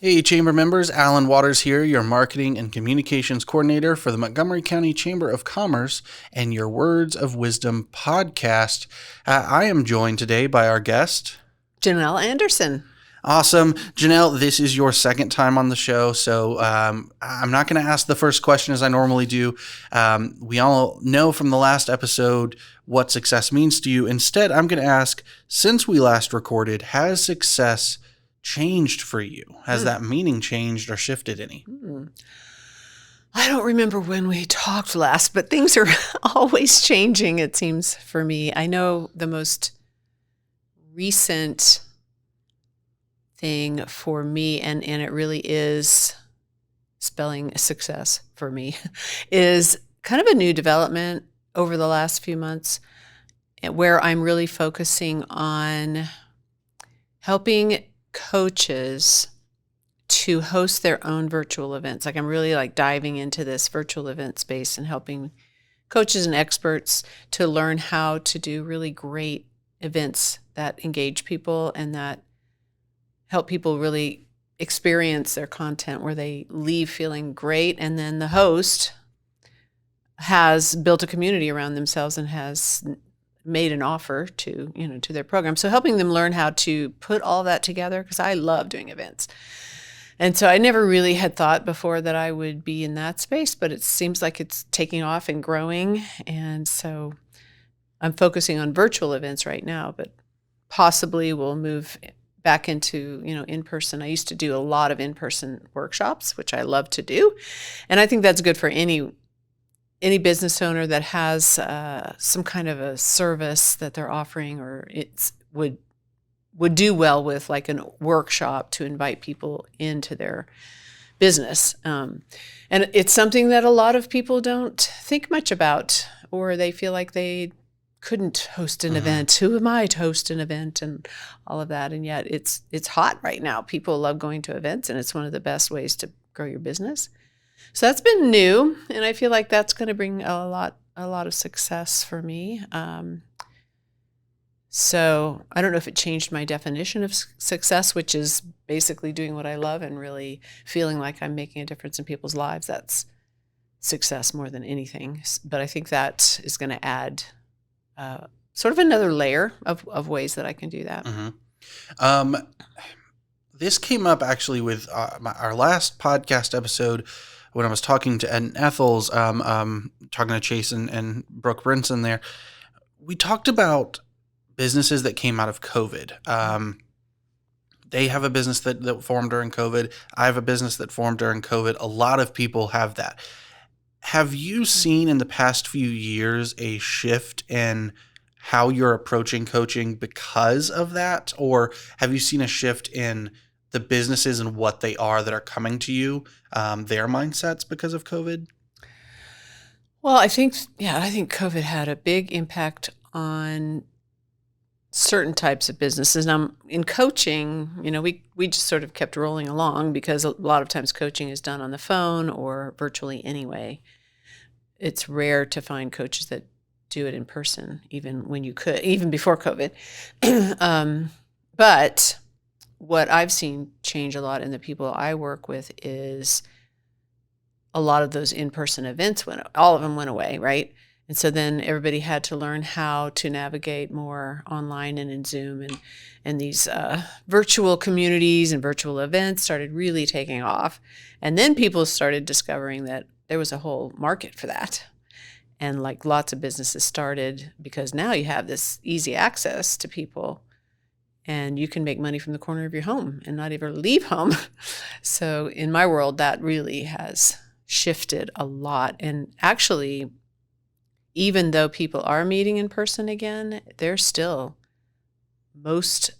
Hey, Chamber members, Alan Waters here, your Marketing and Communications Coordinator for the Montgomery County Chamber of Commerce and your Words of Wisdom podcast. I am joined today by our guest, Janelle Anderson. Awesome. Janelle, this is your second time on the show, so I'm not going to ask the first question as I normally do. We all know from the last episode what success means to you. Instead, I'm going to ask, since we last recorded, has success changed for you? Has that meaning changed or shifted any? I don't remember when we talked last, but things are always changing, it seems, for me. I know the most recent thing for me, and it really is spelling success for me, is kind of a new development over the last few months where I'm really focusing on helping coaches to host their own virtual events. Like I'm really diving into this virtual event space and helping coaches and experts to learn how to do really great events that engage people and that help people really experience their content where they leave feeling great. And then the host has built a community around themselves and has made an offer to their program. So helping them learn how to put all that together, because I love doing events. And so I never really had thought before that I would be in that space, but it seems like it's taking off and growing. And so I'm focusing on virtual events right now, but possibly we'll move back into, in-person. I used to do a lot of in-person workshops, which I love to do. And I think that's good for any business owner that has some kind of a service that they're offering, or would do well with like a workshop to invite people into their business. And it's something that a lot of people don't think much about, or they feel like they couldn't host an event. Who am I to host an event and all of that? And yet it's hot right now. People love going to events, and it's one of the best ways to grow your business. So that's been new, and I feel like that's going to bring a lot of success for me. So I don't know if it changed my definition of success, which is basically doing what I love and really feeling like I'm making a difference in people's lives. That's success more than anything. But I think that is going to add sort of another layer of ways that I can do that. This came up actually with our last podcast episode when I was talking to Ed and Ethel's, talking to Chase and Brooke Brinson there. We talked about businesses that came out of COVID. They have a business that formed during COVID. I have a business that formed during COVID. A lot of people have that. Have you seen in the past few years a shift in how you're approaching coaching because of that? Or have you seen a shift in the businesses and what they are that are coming to you, their mindsets because of COVID? Well, I think COVID had a big impact on certain types of businesses. Now, in coaching, we just sort of kept rolling along because a lot of times coaching is done on the phone or virtually anyway. It's rare to find coaches that do it in person, even before COVID. But what I've seen change a lot in the people I work with is a lot of those in-person events all of them went away, right? And so then everybody had to learn how to navigate more online and in Zoom, and these virtual communities and virtual events started really taking off. And then people started discovering that there was a whole market for that. And lots of businesses started because now you have this easy access to people and you can make money from the corner of your home and not even leave home. So in my world, that really has shifted a lot. And actually, even though people are meeting in person again, there's still most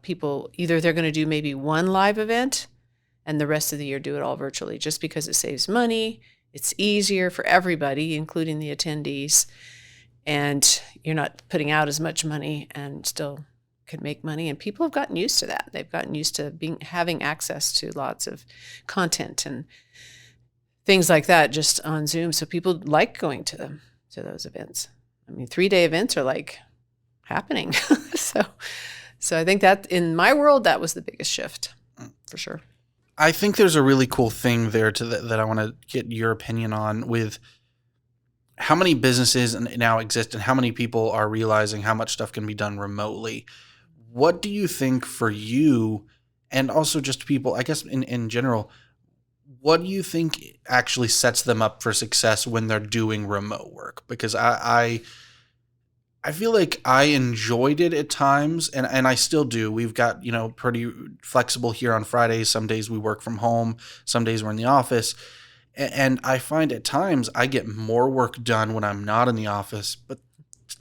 people, either they're going to do maybe one live event and the rest of the year do it all virtually, just because it saves money. It's easier for everybody, including the attendees, and you're not putting out as much money and still can make money. And people have gotten used to that. They've gotten used to having access to lots of content and things like that just on Zoom. So people like going to those events. I mean, 3-day events are happening. So I think that in my world, that was the biggest shift for sure. I think there's a really cool thing there that I want to get your opinion on with how many businesses now exist and how many people are realizing how much stuff can be done remotely. What do you think for you, and also just people, I guess in general, what do you think actually sets them up for success when they're doing remote work? Because I feel like I enjoyed it at times, and I still do. We've got, pretty flexible here on Fridays. Some days we work from home. Some days we're in the office. And I find at times I get more work done when I'm not in the office. But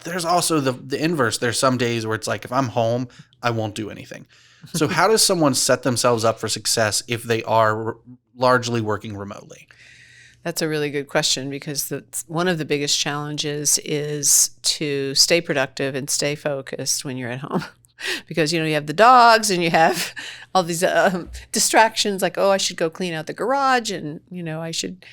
there's also the inverse. There's some days where it's like, if I'm home, I won't do anything. So how does someone set themselves up for success if they are largely working remotely? That's a really good question, because one of the biggest challenges is to stay productive and stay focused when you're at home. Because, you have the dogs and you have all these distractions like, oh, I should go clean out the garage, and, I should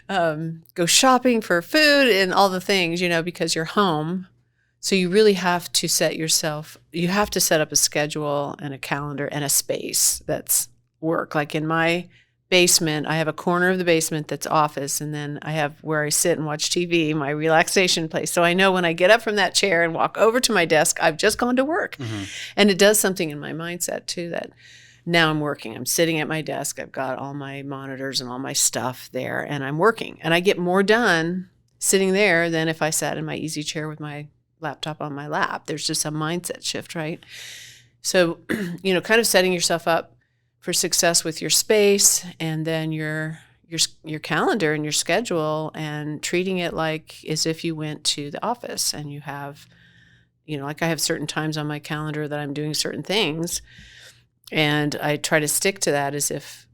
go shopping for food and all the things, because you're home. So you really have to set up a schedule and a calendar and a space that's work. Like in my basement, I have a corner of the basement that's office, and then I have where I sit and watch TV, my relaxation place. So I know when I get up from that chair and walk over to my desk, I've just gone to work. Mm-hmm. And it does something in my mindset too, that now I'm working. I'm sitting at my desk. I've got all my monitors and all my stuff there, and I'm working. And I get more done sitting there than if I sat in my easy chair with my laptop on my lap. There's just a mindset shift, right? So, kind of setting yourself up for success with your space, and then your calendar and your schedule, and treating it like as if you went to the office and you have, like I have certain times on my calendar that I'm doing certain things, and I try to stick to that as if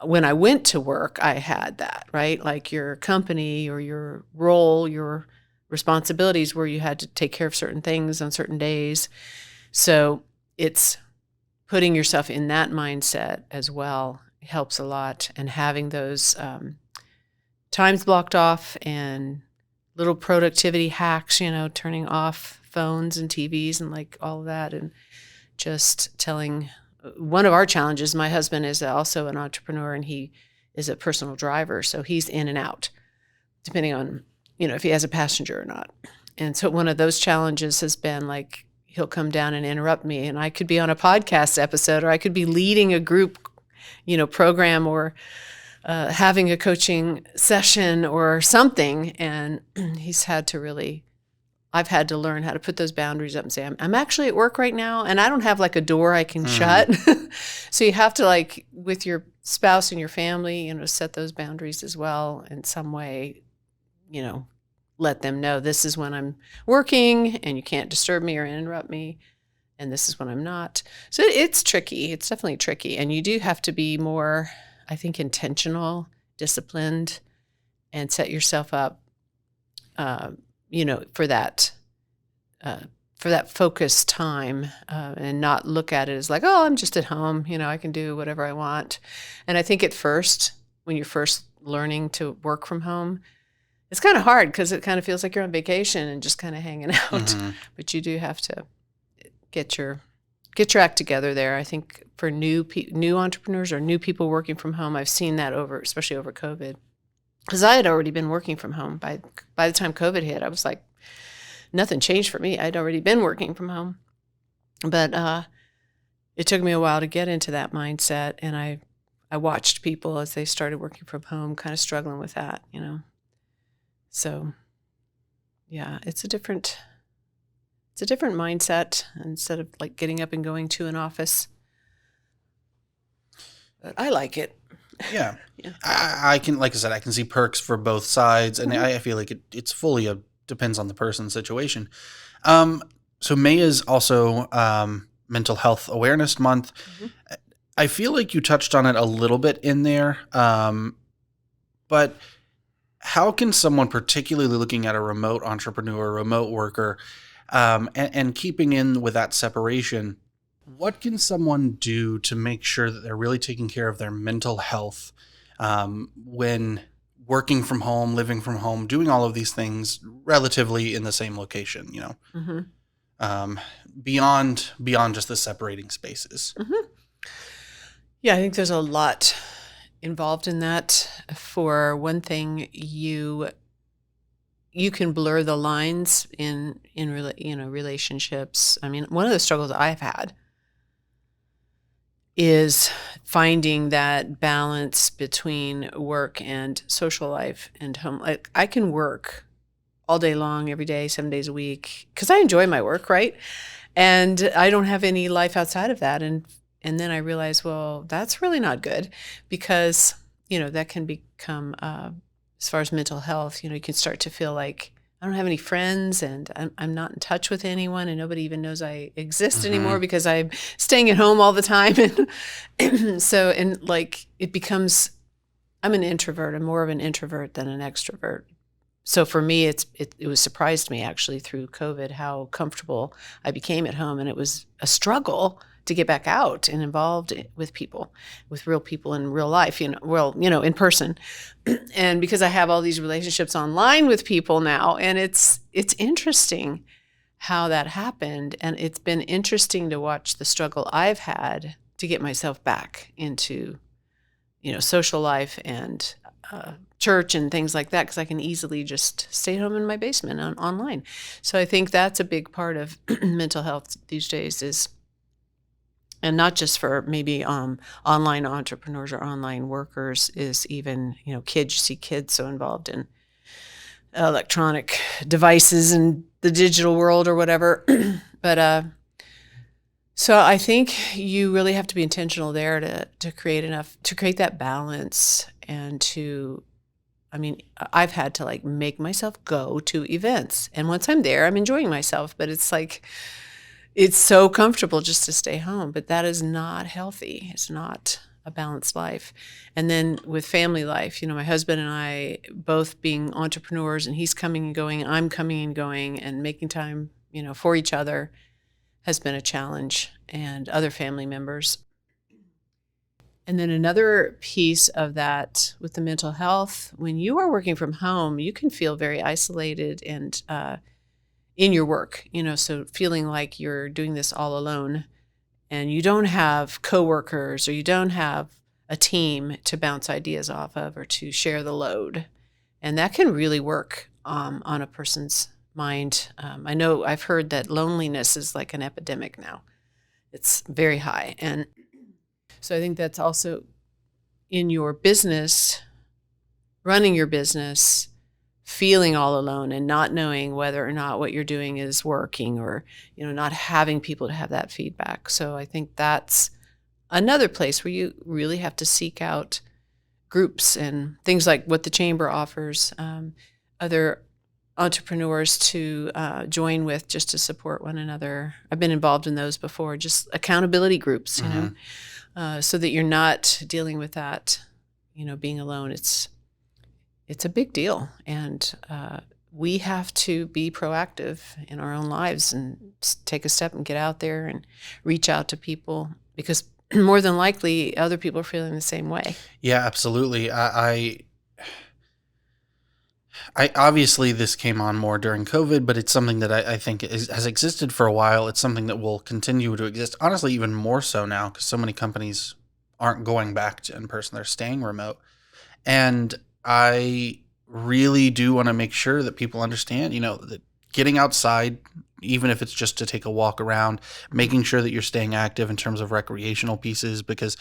when I went to work, I had that, right? Like your company or your role, your responsibilities where you had to take care of certain things on certain days. So it's putting yourself in that mindset as well helps a lot, and having those times blocked off and little productivity hacks, turning off phones and TVs and like all of that, and just telling. One of our challenges, my husband is also an entrepreneur, and he is a personal driver, so he's in and out depending on, if he has a passenger or not. And so one of those challenges has been like, he'll come down and interrupt me, and I could be on a podcast episode, or I could be leading a group, program, or having a coaching session or something. And I've had to learn how to put those boundaries up and say, I'm actually at work right now, and I don't have like a door I can shut. So you have to, like, with your spouse and your family, set those boundaries as well in some way, let them know this is when I'm working and you can't disturb me or interrupt me, and this is when I'm not. So it's tricky. It's definitely tricky. And you do have to be more, I think, intentional, disciplined, and set yourself up, for that focused time, and not look at it as like, oh, I'm just at home, I can do whatever I want. And I think at first, when you're first learning to work from home, it's kind of hard because it kind of feels like you're on vacation and just kind of hanging out. Mm-hmm. But you do have to get your act together there. I think for new entrepreneurs or new people working from home, I've seen that especially over COVID. Because I had already been working from home. By the time COVID hit, I was like, nothing changed for me. I'd already been working from home. But it took me a while to get into that mindset, and I watched people as they started working from home kind of struggling with that, So, yeah, it's a different mindset instead of like getting up and going to an office. But I like it. Yeah. Yeah. I can, like I said, I can see perks for both sides, and I feel like it's fully depends on the person's situation. So May is also Mental Health Awareness Month. Mm-hmm. I feel like you touched on it a little bit in there, but how can someone, particularly looking at a remote entrepreneur, remote worker, and keeping in with that separation, what can someone do to make sure that they're really taking care of their mental health when working from home, living from home, doing all of these things relatively in the same location, beyond just the separating spaces? Mm-hmm. Yeah, I think there's a lot involved in that. For one thing, you can blur the lines in relationships. I mean, one of the struggles I've had is finding that balance between work and social life and home. Like, I can work all day long, every day, 7 days a week, because I enjoy my work, right? And I don't have any life outside of that. And then I realized, well, that's really not good, because that can become, as far as mental health, you can start to feel like I don't have any friends, and I'm not in touch with anyone, and nobody even knows I exist anymore because I'm staying at home all the time. And so, and like, it becomes, I'm an introvert. I'm more of an introvert than an extrovert. So for me, it was surprised me actually through COVID how comfortable I became at home, and it was a struggle to get back out and involved with people, with real people in real life, in person. And because I have all these relationships online with people now, and it's interesting how that happened, and it's been interesting to watch the struggle I've had to get myself back into, social life and church and things like that, because I can easily just stay home in my basement online. So I think that's a big part of mental health these days is, and not just for maybe online entrepreneurs or online workers, is even, kids. You see kids so involved in electronic devices and the digital world or whatever. But so I think you really have to be intentional there to create that balance, and I've had to make myself go to events. And once I'm there, I'm enjoying myself, but it's it's so comfortable just to stay home, but that is not healthy. It's not a balanced life. And then with family life, my husband and I both being entrepreneurs, and he's coming and going, I'm coming and going, and making time, for each other has been a challenge, and other family members. And then another piece of that with the mental health, when you are working from home, you can feel very isolated and in your work, so feeling like you're doing this all alone, and you don't have coworkers, or you don't have a team to bounce ideas off of or to share the load. And that can really work on a person's mind. I know I've heard that loneliness is like an epidemic now. It's very high. And so I think that's also in your business, running your business, feeling all alone and not knowing whether or not what you're doing is working, or, not having people to have that feedback. So I think that's another place where you really have to seek out groups and things like what the chamber offers, other entrepreneurs to join with, just to support one another. I've been involved in those before, just accountability groups, so that you're not dealing with that, being alone. It's a big deal, and we have to be proactive in our own lives and take a step and get out there and reach out to people, because more than likely other people are feeling the same way. Yeah, absolutely. I obviously this came on more during COVID, but it's something that I think has existed for a while. It's something that will continue to exist, honestly, even more so now, because so many companies aren't going back to in person. They're staying remote. And I really do want to make sure that people understand, that getting outside, even if it's just to take a walk around, making sure that you're staying active in terms of recreational pieces, because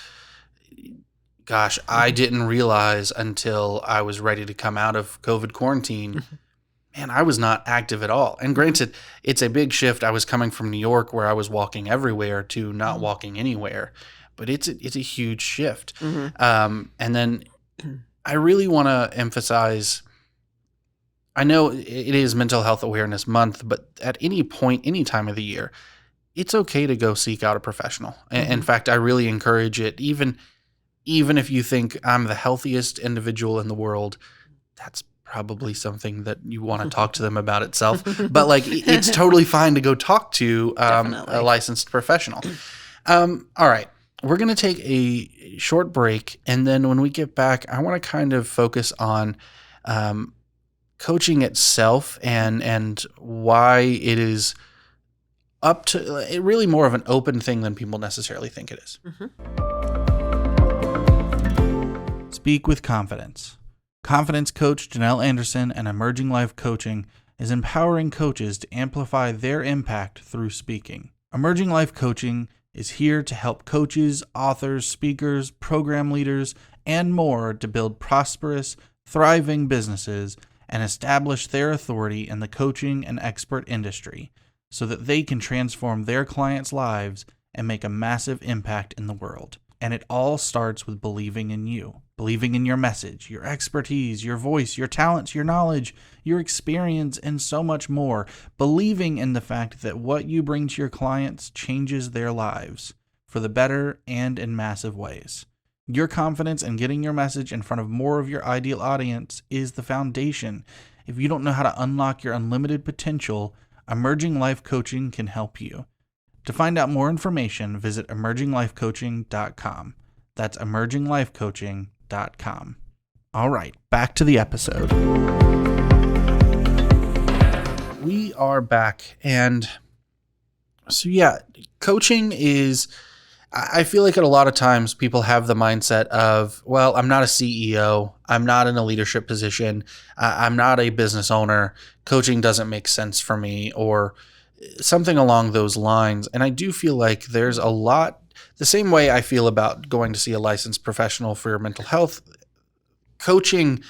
gosh, I didn't realize until I was ready to come out of COVID quarantine, man, I was not active at all. And granted, it's a big shift. I was coming from New York, where I was walking everywhere, to not walking anywhere, but it's a huge shift. And then I really want to emphasize, I know it is Mental Health Awareness Month, but at any point, any time of the year, it's okay to go seek out a professional. In fact, I really encourage it. Even if you think I'm the healthiest individual in the world, that's probably something that you want to talk to them about itself. But it's totally fine to go talk to a licensed professional. All right. We're going to take a short break, and then when we get back, I want to kind of focus on coaching itself and why it is up to really more of an open thing than people necessarily think it is. Speak with confidence. Confidence coach Janelle Anderson and Emerging Life Coaching is empowering coaches to amplify their impact through speaking. Emerging Life Coaching is here to help coaches, authors, speakers, program leaders, and more to build prosperous, thriving businesses and establish their authority in the coaching and expert industry so that they can transform their clients' lives and make a massive impact in the world. And it all starts with believing in you, believing in your message, your expertise, your voice, your talents, your knowledge, your experience, and so much more. Believing in the fact that what you bring to your clients changes their lives for the better and in massive ways. Your confidence in getting your message in front of more of your ideal audience is the foundation. If you don't know how to unlock your unlimited potential, Emerging Life Coaching can help you. To find out more information, visit emerginglifecoaching.com. That's emerginglifecoaching.com. All right, back to the episode. We are back. And so, coaching is, I feel like at a lot of times people have the mindset of, well, I'm not a CEO. I'm not in a leadership position. I'm not a business owner. Coaching doesn't make sense for me, or something along those lines. And I do feel like there's a lot, the same way I feel about going to see a licensed professional for your mental health. Coaching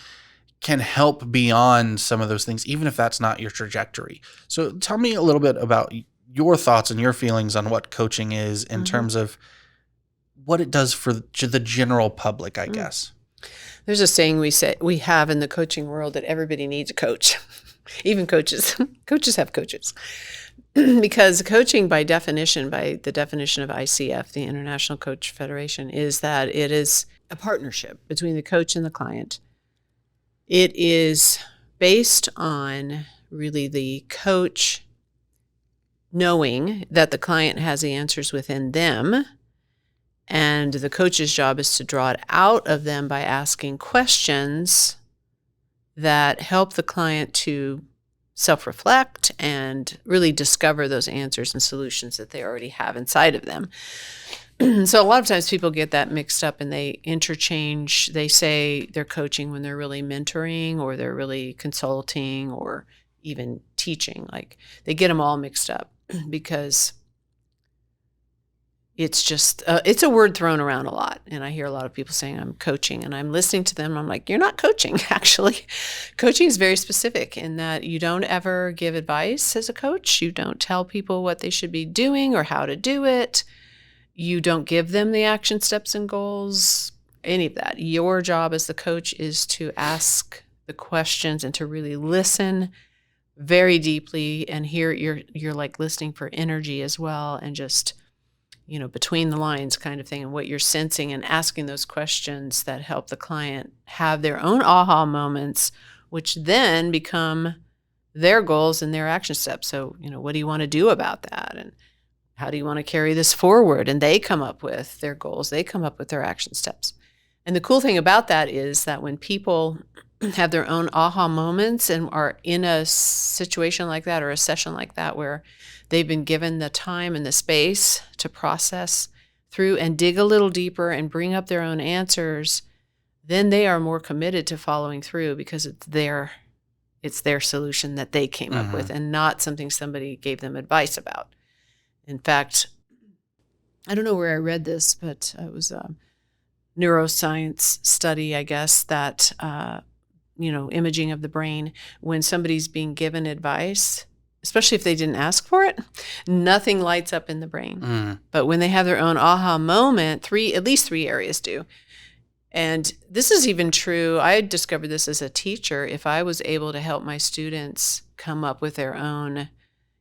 can help beyond some of those things, even if that's not your trajectory. So tell me a little bit about your thoughts and your feelings on what coaching is in terms of what it does for the general public, I guess. There's a saying we have in the coaching world that everybody needs a coach, even coaches. Coaches have coaches. Because coaching, by the definition of ICF, the International Coach Federation, is that it is a partnership between the coach and the client. It is based on really the coach knowing that the client has the answers within them, and the coach's job is to draw it out of them by asking questions that help the client to self-reflect and really discover those answers and solutions that they already have inside of them. So a lot of times people get that mixed up and they interchange. They say they're coaching when they're really mentoring, or they're really consulting, or even teaching. Like, they get them all mixed up because it's just, it's a word thrown around a lot. And I hear a lot of people saying, I'm coaching, and I'm listening to them. And I'm like, you're not coaching, actually. Coaching is very specific in that you don't ever give advice as a coach. You don't tell people what they should be doing or how to do it. You don't give them the action steps and goals, any of that. Your job as the coach is to ask the questions and to really listen very deeply, and here you're like listening for energy as well, and just, between the lines kind of thing, and what you're sensing, and asking those questions that help the client have their own aha moments, which then become their goals and their action steps. So, what do you want to do about that? And how do you want to carry this forward? And they come up with their goals. They come up with their action steps. And the cool thing about that is that when people have their own aha moments and are in a situation like that, or a session like that, where they've been given the time and the space to process through and dig a little deeper and bring up their own answers, then they are more committed to following through, because it's their solution that they came up with, and not something somebody gave them advice about. In fact, I don't know where I read this, but it was a neuroscience study, I guess, that, imaging of the brain, when somebody's being given advice, especially if they didn't ask for it, nothing lights up in the brain. But when they have their own aha moment, at least three areas do. And this is even true. I discovered this as a teacher. If I was able to help my students come up with their own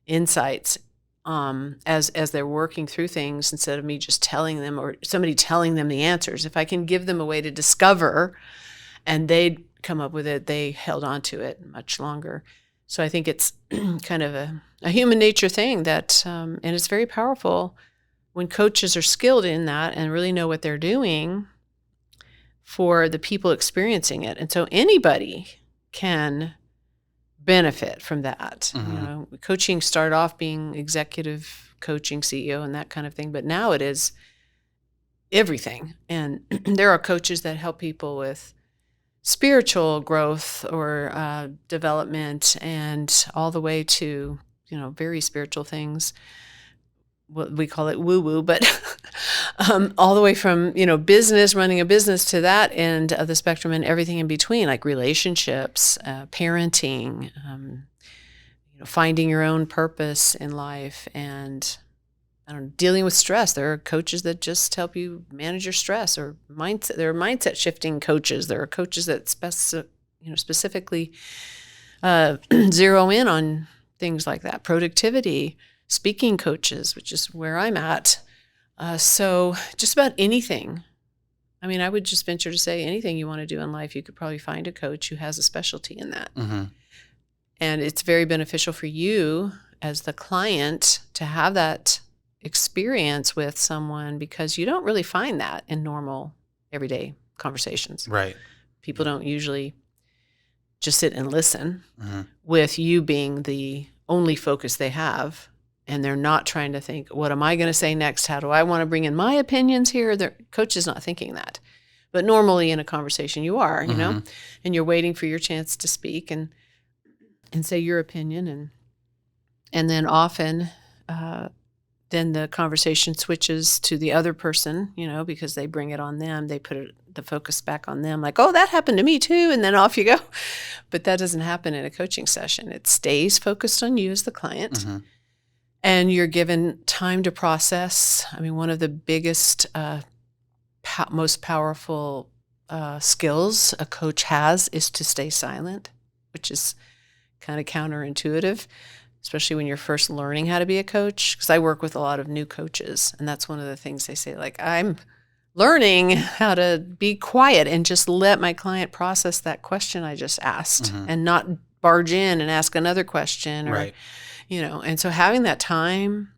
insights, as they're working through things, instead of me just telling them, or somebody telling them the answers, if I can give them a way to discover and they'd come up with it, they held on to it much longer. So I think it's kind of a human nature thing that, and it's very powerful when coaches are skilled in that and really know what they're doing for the people experiencing it. And so anybody can benefit from that. Coaching started off being executive coaching, CEO, and that kind of thing, but now it's everything. And there are coaches that help people with spiritual growth or development, and all the way to, very spiritual things. What we call it woo-woo, but all the way from, business, running a business, to that end of the spectrum, and everything in between, like relationships, parenting, finding your own purpose in life, and dealing with stress. There are coaches that just help you manage your stress, or mindset. There are mindset shifting coaches. There are coaches that specifically zero in on things like that. Productivity, speaking coaches, which is where I'm at. So just about anything. I mean, I would just venture to say anything you want to do in life, you could probably find a coach who has a specialty in that. Mm-hmm. And it's very beneficial for you as the client to have that experience with someone, because you don't really find that in normal everyday conversations. Right. People don't usually just sit and listen, Mm-hmm. with you being the only focus they have, and they're not trying to think, what am I going to say next? How do I want to bring in my opinions here? Their coach is not thinking that. But normally in a conversation you are, Mm-hmm. and you're waiting for your chance to speak and say your opinion, and then often then the conversation switches to the other person, because they bring it on them. They put the focus back on them, like, oh, that happened to me too, and then off you go. But that doesn't happen in a coaching session. It stays focused on you as the client, Mm-hmm. and you're given time to process. I mean, one of the biggest, most powerful skills a coach has is to stay silent, which is kind of counterintuitive, especially when you're first learning how to be a coach. Because I work with a lot of new coaches, and that's one of the things they say, like, I'm learning how to be quiet and just let my client process that question I just asked, Mm-hmm. and not barge in and ask another question, or, Right. And so having that time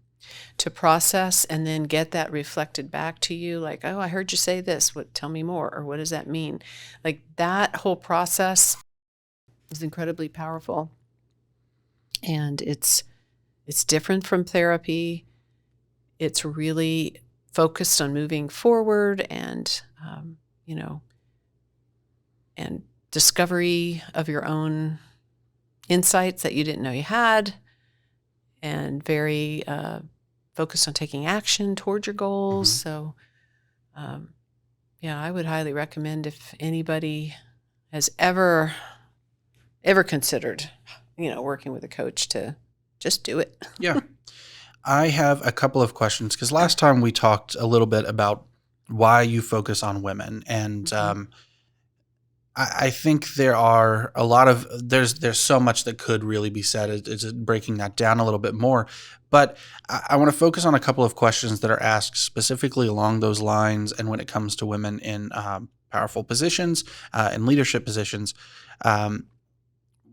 to process and then get that reflected back to you, like, oh, I heard you say this. Tell me more, or what does that mean? Like, that whole process is incredibly powerful. And it's different from therapy. It's really focused on moving forward, and, and discovery of your own insights that you didn't know you had, and very focused on taking action toward your goals. Mm-hmm. So, I would highly recommend, if anybody has ever considered, working with a coach, to just do it. Yeah. I have a couple of questions, because last time we talked a little bit about why you focus on women, and Mm-hmm. I think there are a lot of there's so much that could really be said. It's breaking that down a little bit more, but I want to focus on a couple of questions that are asked specifically along those lines, and when it comes to women in powerful positions, in leadership positions.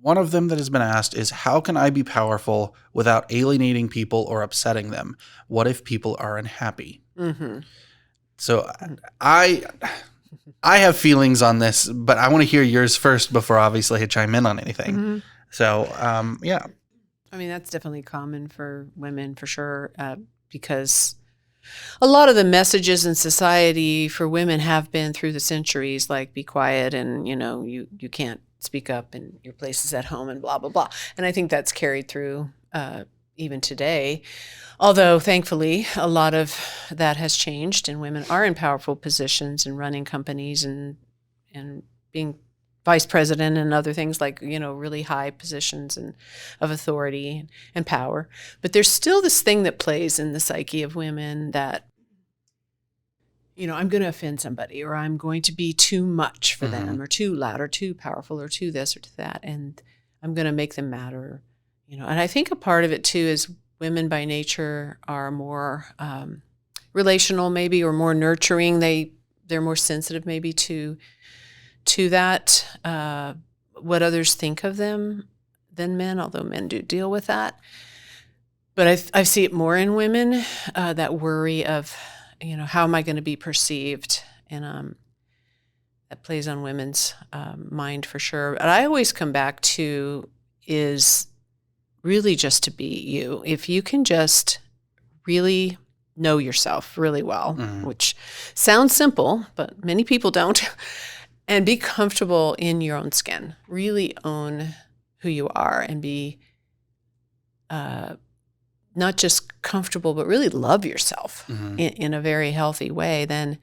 One of them that has been asked is, how can I be powerful without alienating people or upsetting them? What if people are unhappy? Mm-hmm. So I have feelings on this, but I want to hear yours first before obviously I chime in on anything. Mm-hmm. So yeah. I mean, that's definitely common for women, for sure, because a lot of the messages in society for women have been through the centuries, like, be quiet, and, you can't speak up, and your place is at home, and blah, blah, blah. And I think that's carried through even today. Although, thankfully, a lot of that has changed, and women are in powerful positions and running companies, and being vice president and other things, like, really high positions of authority and power. But there's still this thing that plays in the psyche of women that, I'm going to offend somebody, or I'm going to be too much for Mm-hmm. them, or too loud, or too powerful, or too this or to that, and I'm going to make them matter. And I think a part of it too is women by nature are more relational, maybe, or more nurturing. They're more sensitive, maybe, to that, what others think of them, than men, although men do deal with that. But I see it more in women, that worry of, how am I going to be perceived? And that plays on women's mind, for sure. But I always come back to is really just to be you. If you can just really know yourself really well, Mhm. which sounds simple, but many people don't. And be comfortable in your own skin. Really own who you are and be not just comfortable, but really love yourself Mhm. in a very healthy way. Then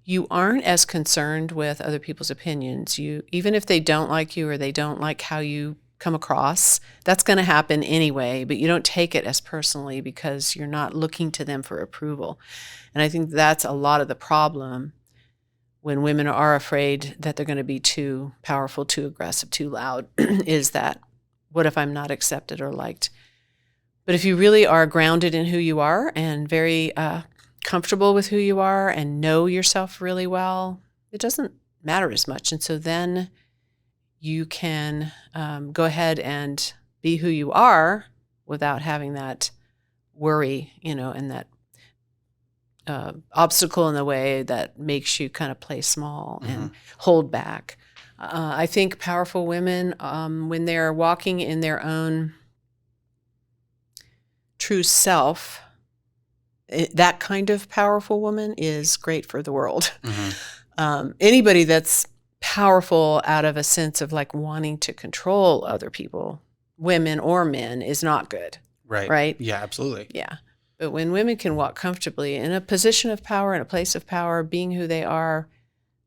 you aren't as concerned with other people's opinions. Even if they don't like you or they don't like how you come across, that's going to happen anyway, but you don't take it as personally because you're not looking to them for approval. And I think that's a lot of the problem when women are afraid that they're going to be too powerful, too aggressive, too loud, is that, what if I'm not accepted or liked? But if you really are grounded in who you are and very comfortable with who you are and know yourself really well, it doesn't matter as much. And so then you can go ahead and be who you are without having that worry, and that obstacle in the way that makes you kind of play small and hold back. I think powerful women, when they're walking in their own true self, that kind of powerful woman is great for the world. Anybody that's powerful out of a sense of like wanting to control other people, women or men, is not good. Right? Yeah, absolutely. Yeah. But when women can walk comfortably in a position of power, in a place of power, being who they are,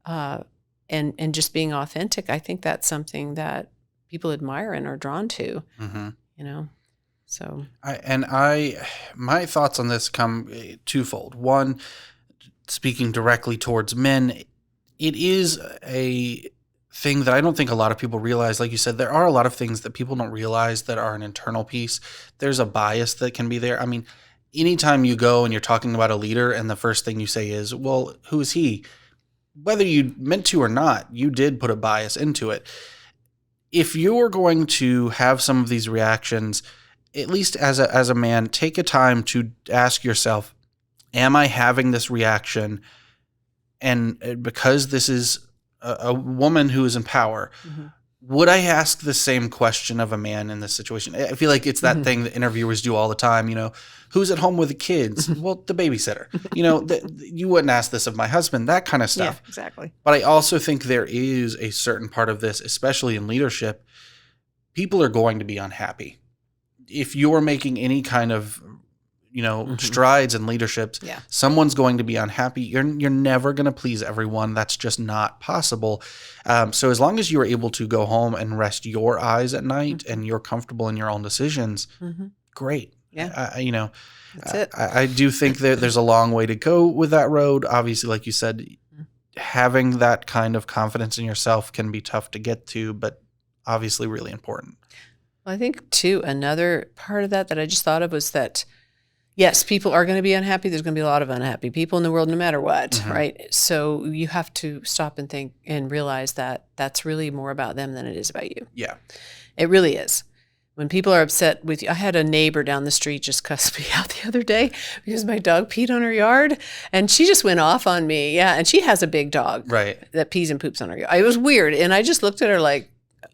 and just being authentic, I think that's something that people admire and are drawn to. So My thoughts on this come twofold. One, speaking directly towards men, it is a thing that I don't think a lot of people realize. Like you said, there are a lot of things that people don't realize that are an internal piece. There's a bias that can be there. I mean, anytime you go and you're talking about a leader and the first thing you say is, well, who is he? Whether you meant to or not, you did put a bias into it. If you're going to have some of these reactions, at least as a man, take a time to ask yourself, am I having this reaction? And because this is a woman who is in power, would I ask the same question of a man in this situation? I feel like it's that thing that interviewers do all the time, who's at home with the kids? Well, the babysitter. You wouldn't ask this of my husband, that kind of stuff. Yeah, exactly. But I also think there is a certain part of this, especially in leadership, people are going to be unhappy. If you're making any kind of strides in leadership, someone's going to be unhappy. You're never going to please everyone. That's just not possible. So as long as you are able to go home and rest your eyes at night and you're comfortable in your own decisions, great. Yeah. That's it. I do think that there's a long way to go with that road. Obviously, like you said, having that kind of confidence in yourself can be tough to get to, but obviously really important. Well, I think too, another part of that I just thought of was that, yes, people are going to be unhappy. There's going to be a lot of unhappy people in the world no matter what, right? So you have to stop and think and realize that that's really more about them than it is about you. Yeah. It really is. When people are upset with you, I had a neighbor down the street just cuss me out the other day because my dog peed on her yard, and she just went off on me. Yeah, and she has a big dog that pees and poops on her yard. It was weird, and I just looked at her like,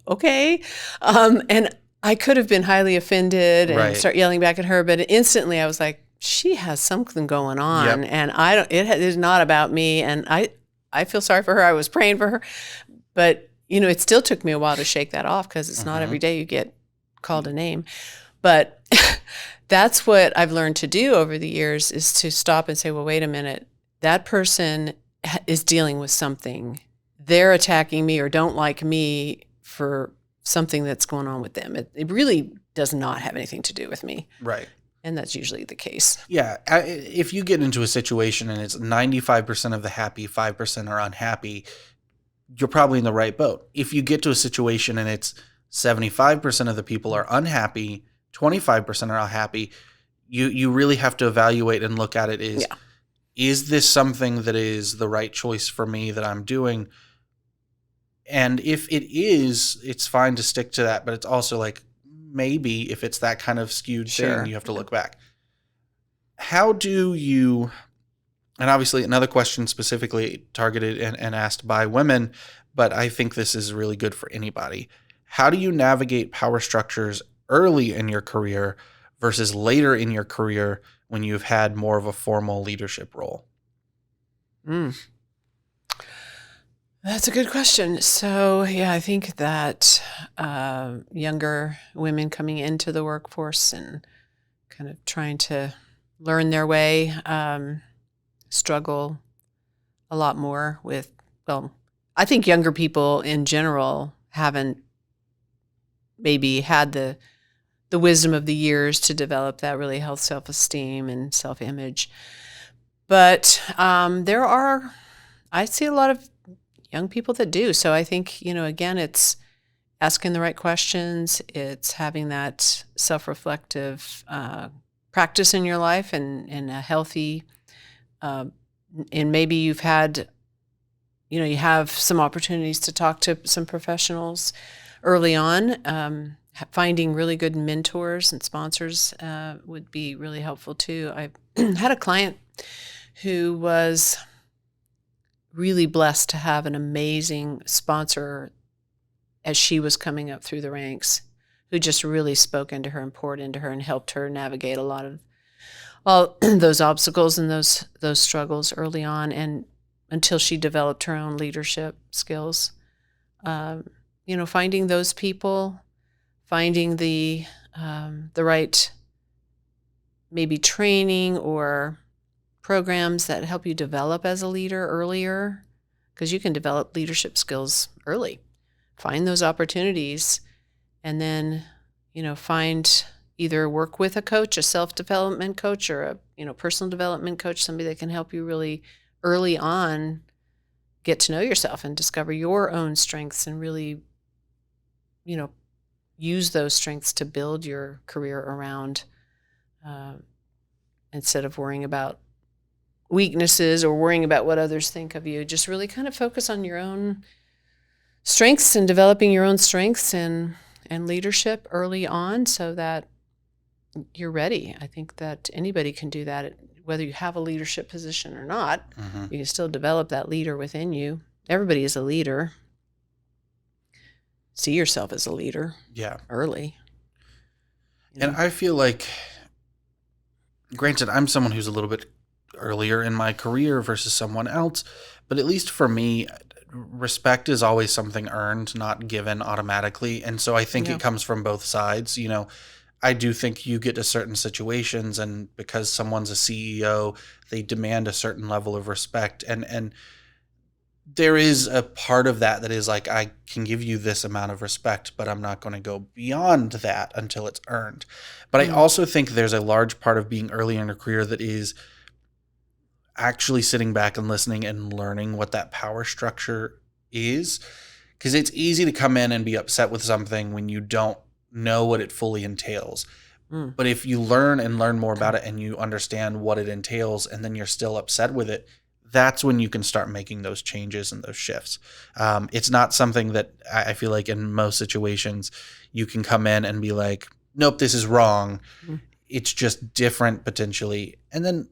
okay. And I could have been highly offended and start yelling back at her, but instantly I was like, she has something going on, and it is not about me, and I feel sorry for her. I was praying for her, but it still took me a while to shake that off because it's not every day you get called a name. But that's what I've learned to do over the years, is to stop and say, well, wait a minute, that person is dealing with something. They're attacking me or don't like me for something that's going on with them. It really does not have anything to do with me. Right. And that's usually the case. Yeah. If you get into a situation and it's 95% of the happy, 5% are unhappy, you're probably in the right boat. If you get to a situation and it's 75% of the people are unhappy, 25% are unhappy, you really have to evaluate and look at it is this something that is the right choice for me that I'm doing? And if it is, it's fine to stick to that. But it's also like, maybe if it's that kind of skewed thing, you have to look back. How do you, and obviously another question specifically targeted and asked by women, but I think this is really good for anybody. How do you navigate power structures early in your career versus later in your career when you've had more of a formal leadership role? That's a good question. So, yeah, I think that younger women coming into the workforce and kind of trying to learn their way struggle a lot more with, well, I think younger people in general haven't maybe had the wisdom of the years to develop that really healthy self-esteem and self-image. But I see a lot of young people that do. So I think, again, it's asking the right questions. It's having that self-reflective practice in your life and a healthy, and maybe you've had, you have some opportunities to talk to some professionals early on. Finding really good mentors and sponsors would be really helpful too. I had a client who was really blessed to have an amazing sponsor as she was coming up through the ranks, who just really spoke into her and poured into her and helped her navigate a lot of all those obstacles and those struggles early on, and until she developed her own leadership skills. Finding those people, finding the right maybe training or programs that help you develop as a leader earlier, because you can develop leadership skills early. Find those opportunities, and then, find either work with a coach, a self-development coach, or a personal development coach, somebody that can help you really early on get to know yourself and discover your own strengths and really, use those strengths to build your career around, instead of worrying about weaknesses or worrying about what others think of you. Just really kind of focus on your own strengths and developing your own strengths and leadership early on so that you're ready. I think that anybody can do that, whether you have a leadership position or not. You can still develop that leader within you. Everybody is a leader. See yourself as a leader. Yeah. Early. And I feel like, granted, I'm someone who's a little bit earlier in my career versus someone else, but at least for me, respect is always something earned, not given automatically. And so I think it comes from both sides. I do think you get to certain situations, and because someone's a CEO, they demand a certain level of respect. And there is a part of that is like, I can give you this amount of respect, but I'm not going to go beyond that until it's earned. But I also think there's a large part of being early in your career that is actually sitting back and listening and learning what that power structure is. Because it's easy to come in and be upset with something when you don't know what it fully entails. But if you learn more about it and you understand what it entails, and then you're still upset with it, that's when you can start making those changes and those shifts. It's not something that I feel like in most situations you can come in and be like, nope, this is wrong. It's just different potentially. And then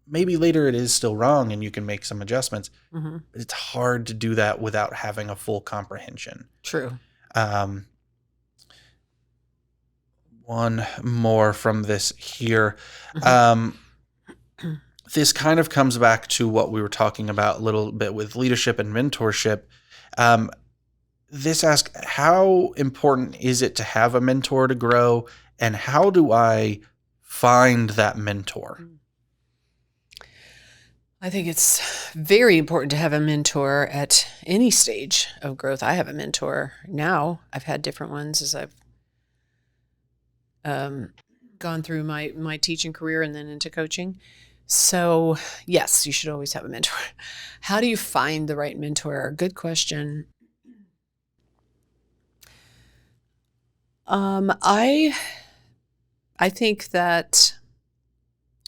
maybe later it is still wrong and you can make some adjustments. But it's hard to do that without having a full comprehension. True. One more from this here. This kind of comes back to what we were talking about a little bit with leadership and mentorship. This asks, how important is it to have a mentor to grow, and how do I find that mentor? I think it's very important to have a mentor at any stage of growth. I have a mentor now. I've had different ones as I've gone through my teaching career and then into coaching. So yes, you should always have a mentor. How do you find the right mentor? Good question. I think that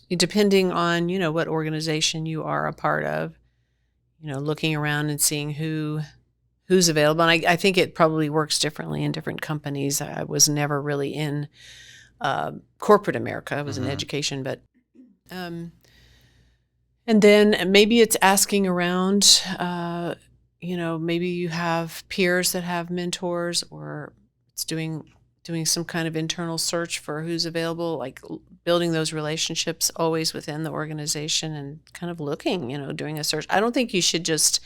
depending on, what organization you are a part of, looking around and seeing who's available. And I think it probably works differently in different companies. I was never really in corporate America. I was in education, but and then maybe it's asking around, maybe you have peers that have mentors, or it's doing doing some kind of internal search for who's available, like building those relationships always within the organization and kind of looking, doing a search. I don't think you should just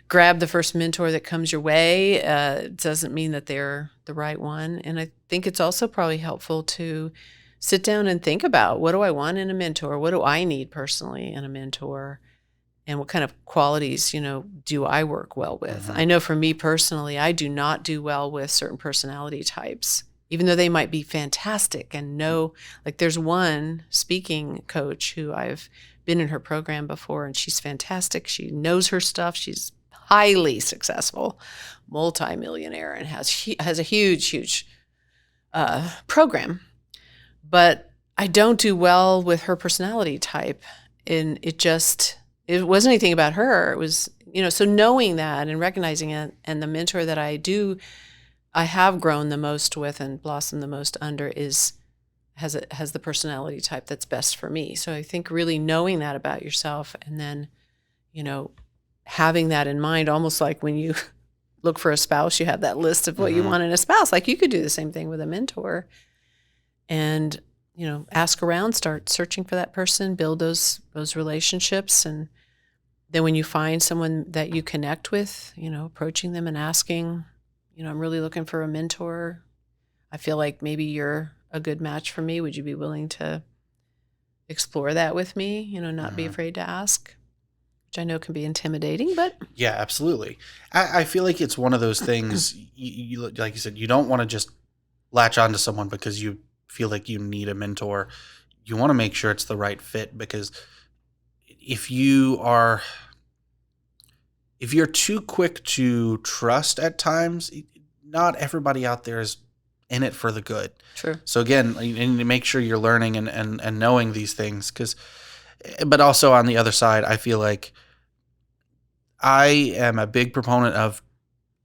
grab the first mentor that comes your way. It doesn't mean that they're the right one. And I think it's also probably helpful to sit down and think about, what do I want in a mentor? What do I need personally in a mentor? And what kind of qualities, do I work well with? I know for me personally, I do not do well with certain personality types, even though they might be fantastic and like there's one speaking coach who I've been in her program before, and she's fantastic. She knows her stuff. She's highly successful, multimillionaire, and has a huge program. But I don't do well with her personality type, and it wasn't anything about her. It was, so knowing that and recognizing it, and the mentor that I have grown the most with and blossomed the most under has the personality type that's best for me. So I think really knowing that about yourself, and then, having that in mind, almost like when you look for a spouse, you have that list of what you want in a spouse. Like you could do the same thing with a mentor, and ask around, start searching for that person, build those relationships. And then when you find someone that you connect with, approaching them and asking, I'm really looking for a mentor. I feel like maybe you're a good match for me. Would you be willing to explore that with me? Not be afraid to ask, which I know can be intimidating, but. Yeah, absolutely. I feel like it's one of those things, you like you said, you don't want to just latch onto someone because you feel like you need a mentor. You want to make sure it's the right fit, because if you're too quick to trust at times, not everybody out there is in it for the good. True. So again, you need to make sure you're learning and knowing these things, but also on the other side, I feel like I am a big proponent of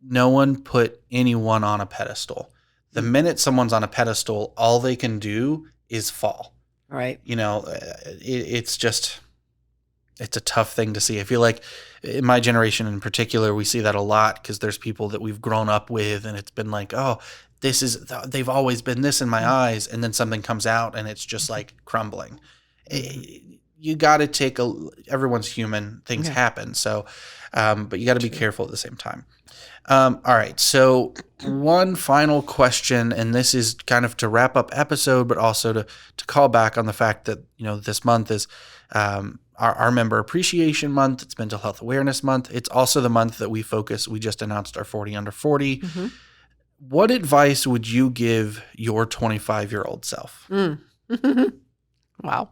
no one put anyone on a pedestal. The minute someone's on a pedestal, all they can do is fall. Right. It's a tough thing to see. I feel like in my generation in particular, we see that a lot, because there's people that we've grown up with, and it's been like, oh, they've always been this in my eyes. And then something comes out and it's just like crumbling. You got to everyone's human, things happen. So, but you got to be careful at the same time. All right. So one final question, and this is kind of to wrap up episode, but also to call back on the fact that, this month is our Member Appreciation Month. It's Mental Health Awareness Month. It's also the month that we just announced our 40 Under 40. Mm-hmm. What advice would you give your 25-year-old self? Wow.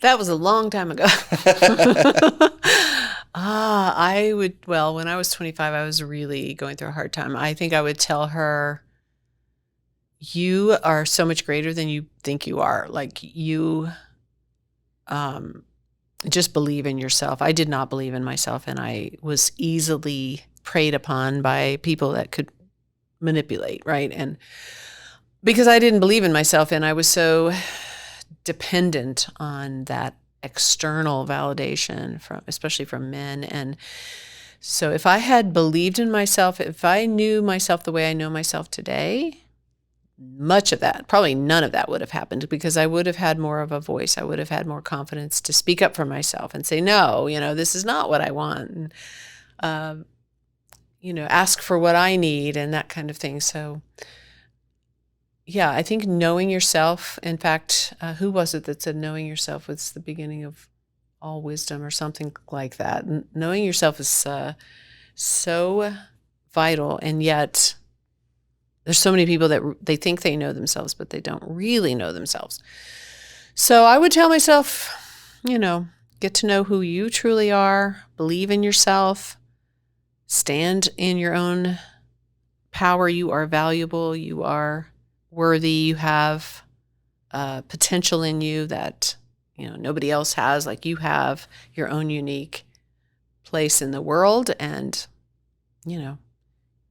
That was a long time ago. When I was 25, I was really going through a hard time. I think I would tell her, you are so much greater than you think you are. Like you, just believe in yourself. I did not believe in myself, and I was easily preyed upon by people that could manipulate, right? And because I didn't believe in myself, and I was so dependent on that external validation especially from men. And so if I had believed in myself, if I knew myself the way I know myself today, much of that, probably none of that would have happened, because I would have had more of a voice. I would have had more confidence to speak up for myself and say, no, this is not what I want. And, ask for what I need and that kind of thing. So yeah, I think knowing yourself, in fact, who was it that said knowing yourself was the beginning of all wisdom, or something like that? Knowing yourself is so vital, and yet there's so many people that they think they know themselves, but they don't really know themselves. So I would tell myself, get to know who you truly are, believe in yourself, stand in your own power. You are valuable. You are worthy. You have potential in you that nobody else has. Like, you have your own unique place in the world, and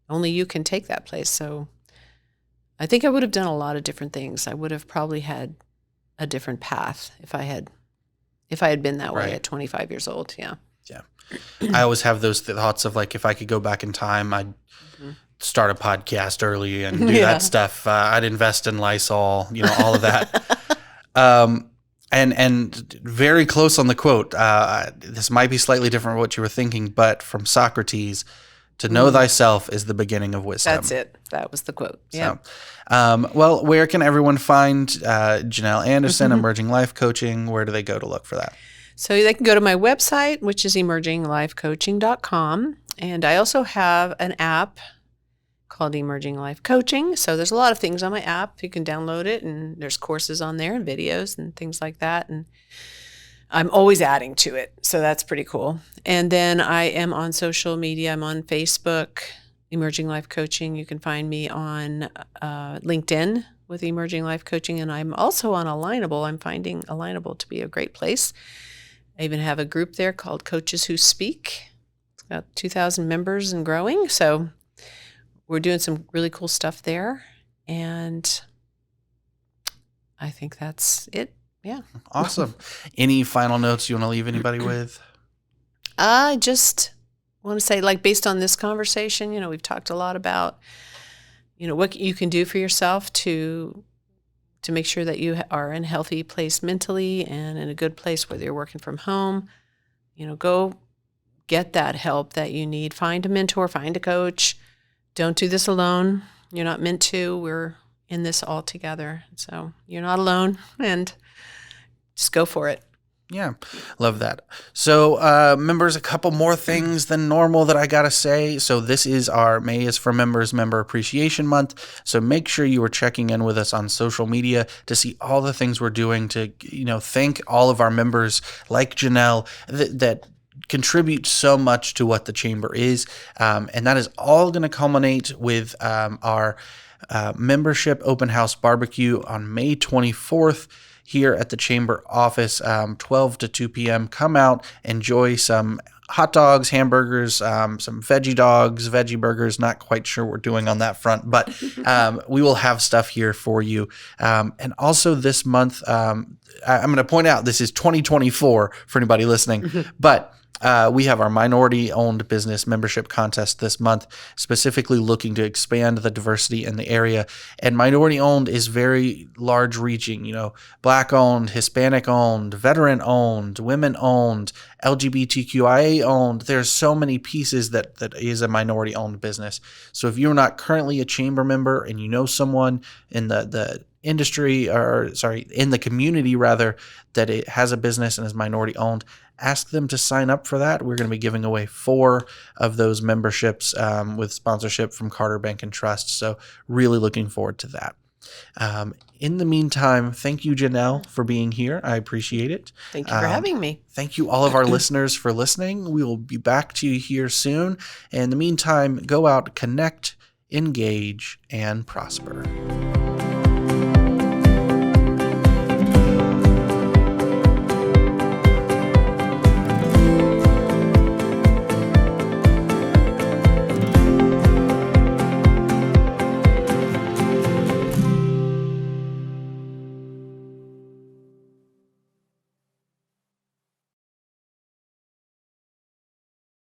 only you can take that place. So I think I would have done a lot of different things. I would have probably had a different path if I had been that way at 25 years old. Yeah. I always have those thoughts of, like, if I could go back in time, I'd start a podcast early and do Yeah. that stuff. I'd invest in Lysol, all of that. And very close on the quote. This might be slightly different from what you were thinking, but from Socrates, to know thyself is the beginning of wisdom. That's it. That was the quote. Yeah. So, well, where can everyone find Janelle Anderson, Emerging Life Coaching? Where do they go to look for that? So they can go to my website, which is emerginglifecoaching.com. And I also have an app called Emerging Life Coaching. So there's a lot of things on my app. You can download it, and there's courses on there and videos and things like that. And I'm always adding to it. So that's pretty cool. And then I am on social media. I'm on Facebook, Emerging Life Coaching. You can find me on LinkedIn with Emerging Life Coaching. And I'm also on Alignable. I'm finding Alignable to be a great place. I even have a group there called Coaches Who Speak. It's got 2,000 members and growing. So we're doing some really cool stuff there. And I think that's it. Yeah. Awesome. Any final notes you want to leave anybody with? I just want to say, based on this conversation, we've talked a lot about, what you can do for yourself to make sure that you are in a healthy place mentally and in a good place, whether you're working from home. Go get that help that you need. Find a mentor, find a coach. Don't do this alone. You're not meant to. We're in this all together. So you're not alone, and just go for it. Yeah, love that. So, members, a couple more things than normal that I got to say. So this is May is for Members Member Appreciation Month. So make sure you are checking in with us on social media to see all the things we're doing to, thank all of our members like Janelle that contribute so much to what the Chamber is. And that is all going to culminate with our membership open house barbecue on May 24th. Here at the Chamber office, 12 to 2 p.m. Come out, enjoy some hot dogs, hamburgers, some veggie dogs, veggie burgers. Not quite sure what we're doing on that front, but we will have stuff here for you. And also this month, I'm going to point out this is 2024 for anybody listening, but we have our minority-owned business membership contest this month, specifically looking to expand the diversity in the area. And minority-owned is very large-reaching, Black-owned, Hispanic-owned, veteran-owned, women-owned, LGBTQIA-owned. There's so many pieces that is a minority-owned business. So if you're not currently a Chamber member and you know someone in the industry, in the community rather, that it has a business and is minority-owned, ask them to sign up for that. We're going to be giving away 4 of those memberships with sponsorship from Carter Bank and Trust. So really looking forward to that. In the meantime, thank you, Janelle, for being here. I appreciate it. Thank you for having me. Thank you, all of our listeners, for listening. We will be back to you here soon. In the meantime, go out, connect, engage, and prosper.